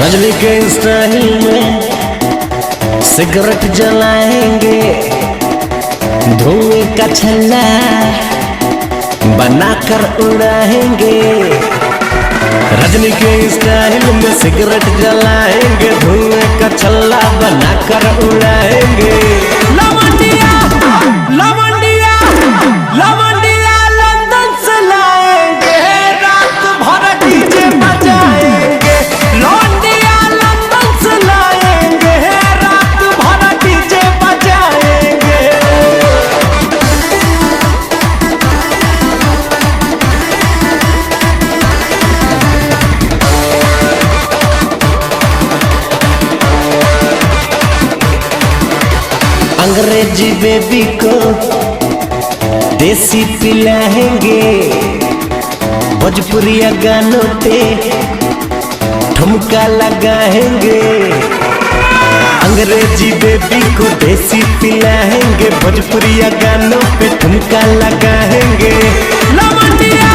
रजनी के स्टाइल में सिगरेट जलाएंगे, धुएं का छल्ला बनाकर उड़ाएंगे। रजनी के स्टाइल में सिगरेट जलाएंगे, धुएं का छल्ला बनाकर उड़ाएंगे। लवंडिया लवंडिया लवंडिया लंदन से लाएंगे, रात भर डीजे बजाएंगे। लवंडिया लंदन से लाएंगे, रात भर डीजे बजाएंगे। अंग्रेजी बेबी को देसी पिलाएंगे, भोजपुरिया गानों पे ठुमका लगाएंगे। अंग्रेजी बेबी को देसी पिलाएंगे, भोजपुरिया गानों पे ठुमका लगाएंगे। लवंडिया